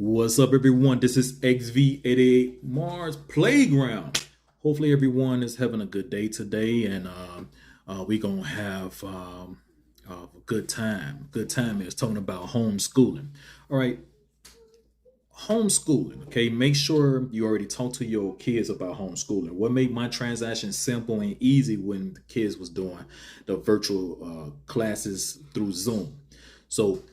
What's up, everyone? This is XV88 Mars Playground. Hopefully, everyone is having a good day today, and we're gonna have a good time. Good time is talking about homeschooling. All right, homeschooling. Okay, make sure you already talk to your kids about homeschooling. What made my transaction simple and easy when the kids was doing the virtual classes through Zoom. So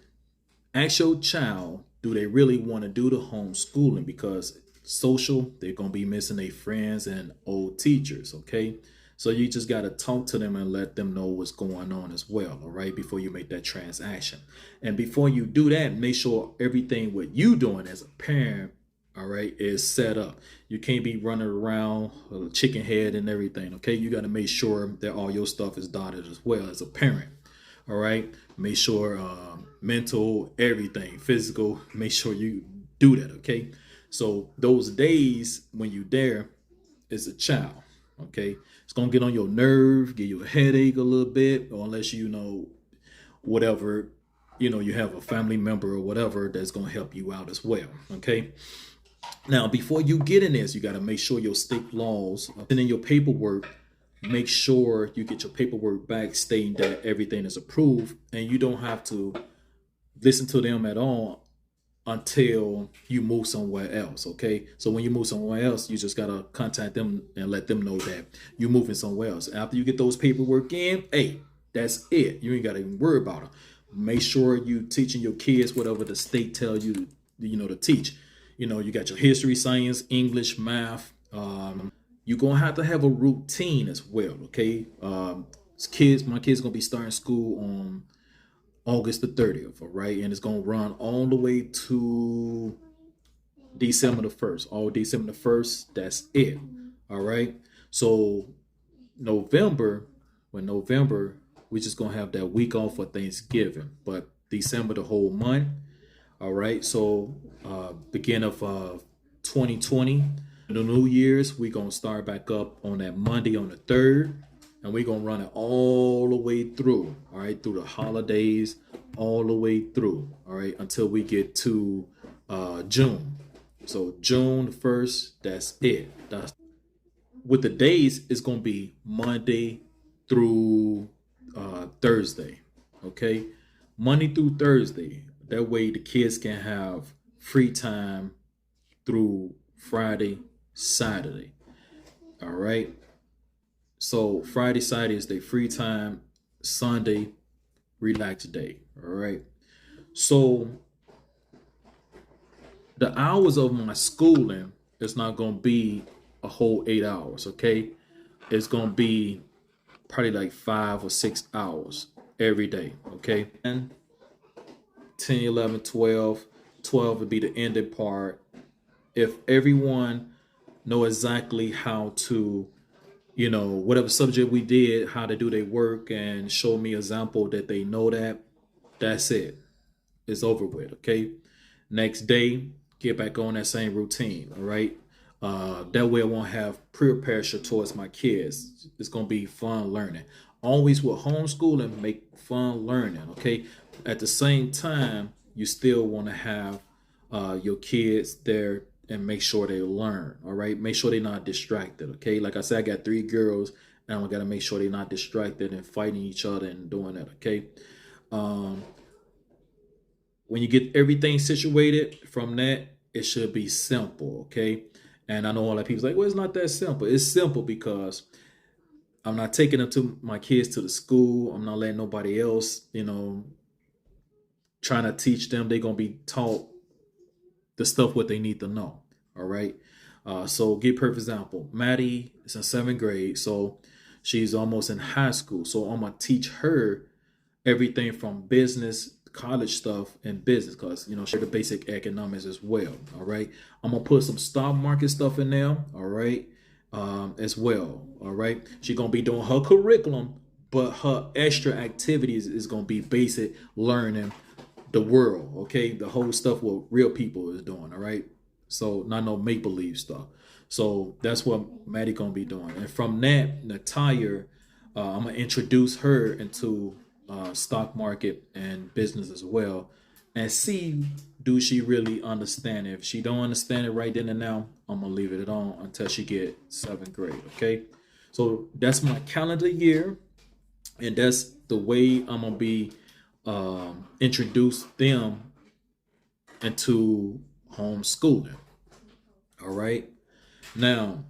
ask your child, do they really want to do the homeschooling? Because social, they're going to be missing their friends and old teachers. Okay, so you just got to talk to them and let them know what's going on as well. All right, before you make that transaction. And before you do that, make sure everything what you doing as a parent, all right, is set up. You can't be running around chicken head and everything. Okay, you got to make sure that all your stuff is dotted as well as a parent. All right, make sure mental, everything, physical, make sure you do that. Okay, so those days when you there as a child, okay, it's gonna get on your nerve, give you a headache a little bit, or unless you know whatever, you have a family member or whatever that's gonna help you out as well. Okay, now before you get in this, you got to make sure your state laws and in your paperwork, make sure you get your paperwork back stating that everything is approved, and you don't have to listen to them at all until you move somewhere else. Okay, so when you move somewhere else, you just gotta contact them and let them know that you're moving somewhere else. After you get those paperwork in, hey, that's it. You ain't gotta even worry about it. Make sure you teaching your kids whatever the state tell you to teach. You got your history, science, English, math. You're gonna have a routine as well. Okay, my kids gonna be starting school on August the 30th. All right, and it's gonna run all the way to December the 1st. All December the 1st. That's it. All right. So November, we're just gonna have that week off for Thanksgiving, but December the whole month. All right. So beginning of 2020. The New Year's, we're going to start back up on that Monday on the 3rd, and we're going to run it all the way through, all right, through the holidays, all the way through, all right, until we get to June. So June the 1st, that's it. With the days, it's going to be Monday through Thursday, okay? Monday through Thursday. That way the kids can have free time through Friday, Saturday. All right. So Friday, Saturday is their free time. Sunday, relax day. All right. So the hours of my schooling is not going to be a whole 8 hours. Okay. It's going to be probably like 5 or 6 hours every day. Okay. And 10, 11, 12. 12 would be the ending part. If everyone know exactly how to, whatever subject we did, how to do their work and show me example that they know that's it. It's over with, okay? Next day, get back on that same routine, all right? That way I won't have peer pressure towards my kids. It's going to be fun learning. Always with homeschooling, make fun learning, okay? At the same time, you still want to have your kids there and make sure they learn. All right, make sure they're not distracted. Okay, like I said, I got 3 girls, and I gotta make sure they're not distracted and fighting each other and doing that. Okay, when you get everything situated from that, it should be simple. Okay, and I know a lot of people like, well, it's not that simple. It's simple because I'm not taking my kids to the school. I'm not letting nobody else, trying to teach them. They're gonna be taught the stuff what they need to know. All right. So give perfect example. Maddie is in 7th grade, so she's almost in high school. So I'm gonna teach her everything from business, college stuff, and business, because share the basic economics as well. All right. I'm gonna put some stock market stuff in there. All right. As well. All right. She's gonna be doing her curriculum, but her extra activities is gonna be basic learning the world, okay? The whole stuff what real people is doing, all right? So not no make-believe stuff. So that's what Maddie gonna be doing. And from that, Natalia, I'm gonna introduce her into stock market and business as well. and see, do she really understand it. If she don't understand it right then and now, I'm gonna leave it on until she get seventh grade. Okay, so that's my calendar year, and that's the way I'm gonna be introduce them into homeschooling. All right. Now,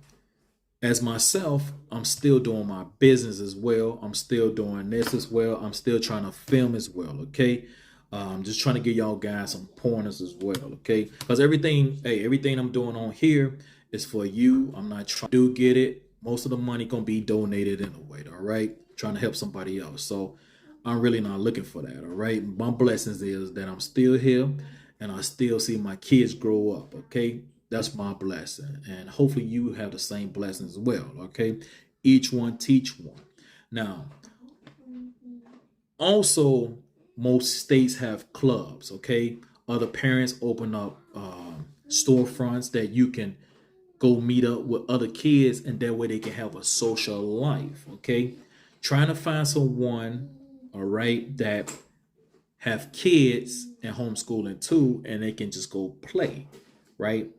as myself, I'm still doing my business as well. I'm still doing this as well. I'm still trying to film as well. Okay. I'm just trying to give y'all guys some pointers as well. Okay. Because everything I'm doing on here is for you. I'm not trying to get it. Most of the money gonna be donated anyway. All right. Trying to help somebody else. So I'm really not looking for that. All right. My blessings is that I'm still here and I still see my kids grow up. Okay. That's my blessing. And hopefully you have the same blessing as well. Okay. Each one teach one. Now, also, most states have clubs. Okay. Other parents open up storefronts that you can go meet up with other kids, and that way they can have a social life. Okay. Trying to find someone, all right, that have kids and homeschooling too, and they can just go play, right?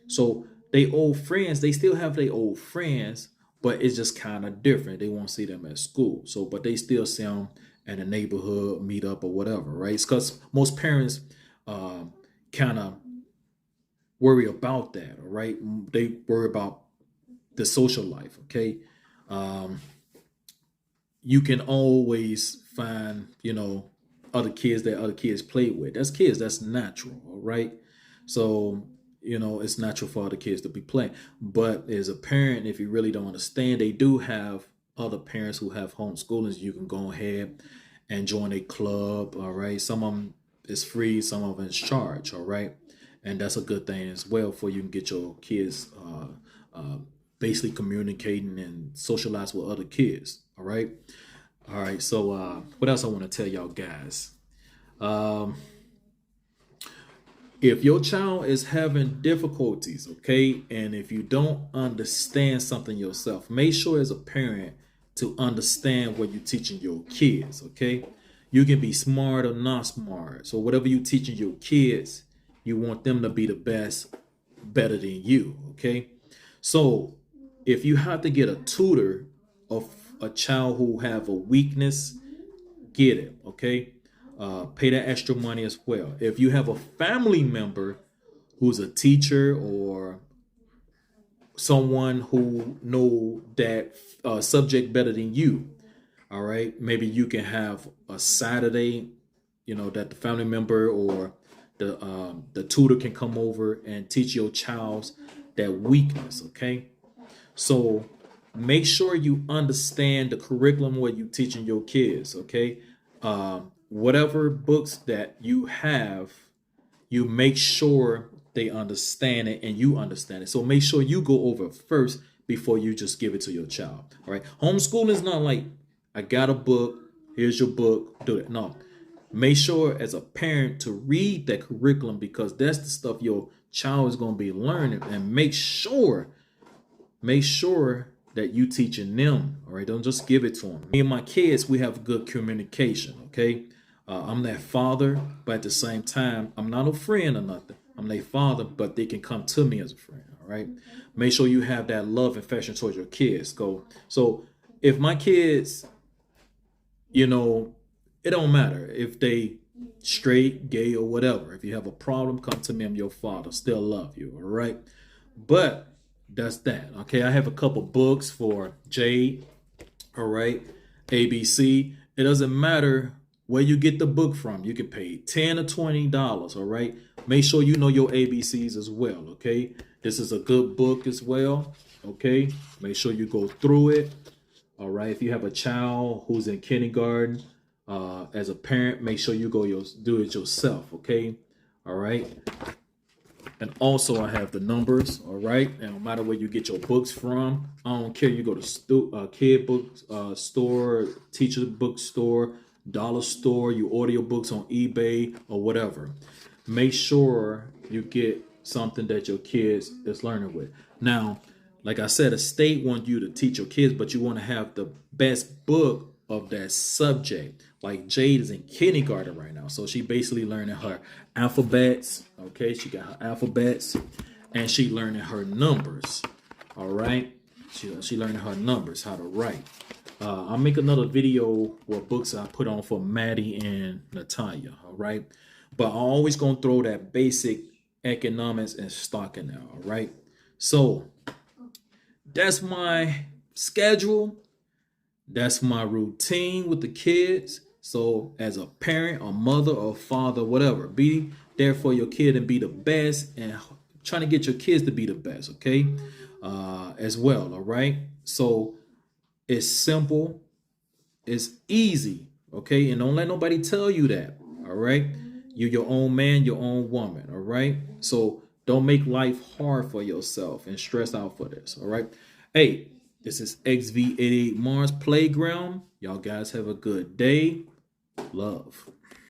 So they old friends, they still have their old friends, but it's just kind of different. They won't see them at school. So, but they still see them in a neighborhood meetup or whatever, right? Because most parents kind of worry about that, all right? They worry about the social life, okay? Um, you can always find, other kids that other kids play with. That's kids. That's natural. All right. So, it's natural for other kids to be playing. But as a parent, if you really don't understand, they do have other parents who have homeschoolers. You can go ahead and join a club. All right. Some of them is free. Some of them is charged. All right. And that's a good thing as well for you can get your kids basically communicating and socialize with other kids. All right. All right. So what else I want to tell y'all guys? Um, if your child is having difficulties, okay, and if you don't understand something yourself, make sure as a parent to understand what you're teaching your kids, okay? You can be smart or not smart. So whatever you're teaching your kids, you want them to be the best, better than you, okay? So if you have to get a tutor of a child who have a weakness, get it, okay? Pay that extra money as well. If you have a family member who's a teacher or someone who know that subject better than you, all right, maybe you can have a Saturday, that the family member or the tutor can come over and teach your child's that weakness, okay? So make sure you understand the curriculum what you teaching your kids, okay? Whatever books that you have, you make sure they understand it and you understand it. So make sure you go over it first before you just give it to your child. All right. Homeschooling is not like I got a book, here's your book, do it. No. Make sure as a parent to read that curriculum because that's the stuff your child is going to be learning, and make sure that you teaching them. All right, don't just give it to them. Me and my kids, we have good communication. Okay, I'm their father, but at the same time, I'm not a friend or nothing. I'm their father, but they can come to me as a friend. All right, make sure you have that love and affection towards your kids. So if my kids, it don't matter if they straight, gay, or whatever. If you have a problem, come to me. I'm your father. Still love you. All right. But that's that. Okay. I have a couple books for Jade. All right. ABC. It doesn't matter where you get the book from. You can pay $10 or $20. All right. Make sure you know your ABCs as well. Okay. This is a good book as well. Okay. Make sure you go through it. All right. If you have a child who's in kindergarten, as a parent, make sure you do it yourself. Okay. All right. And also, I have the numbers. All right. And no matter where you get your books from, I don't care. You go to kid book store, teacher bookstore, dollar store. You order your books on eBay or whatever. Make sure you get something that your kids is learning with. Now, like I said, a state wants you to teach your kids, but you want to have the best book of that subject. Like Jade is in kindergarten right now, so she basically learning her alphabets. Okay, she got her alphabets, and she learning her numbers. All right, she learning her numbers, how to write. I'll make another video with books I put on for Maddie and Natalia. All right, but I'm always gonna throw that basic economics and stock in there. All right, so that's my schedule. That's my routine with the kids. So as a parent, a mother, or father, whatever, be there for your kid and be the best, and trying to get your kids to be the best, okay? As well, all right? So it's simple, it's easy, okay? And don't let nobody tell you that, all right? You're your own man, your own woman, all right? So don't make life hard for yourself and stress out for this, all right? Hey, this is XV88 Mars Playground. Y'all guys have a good day. Love.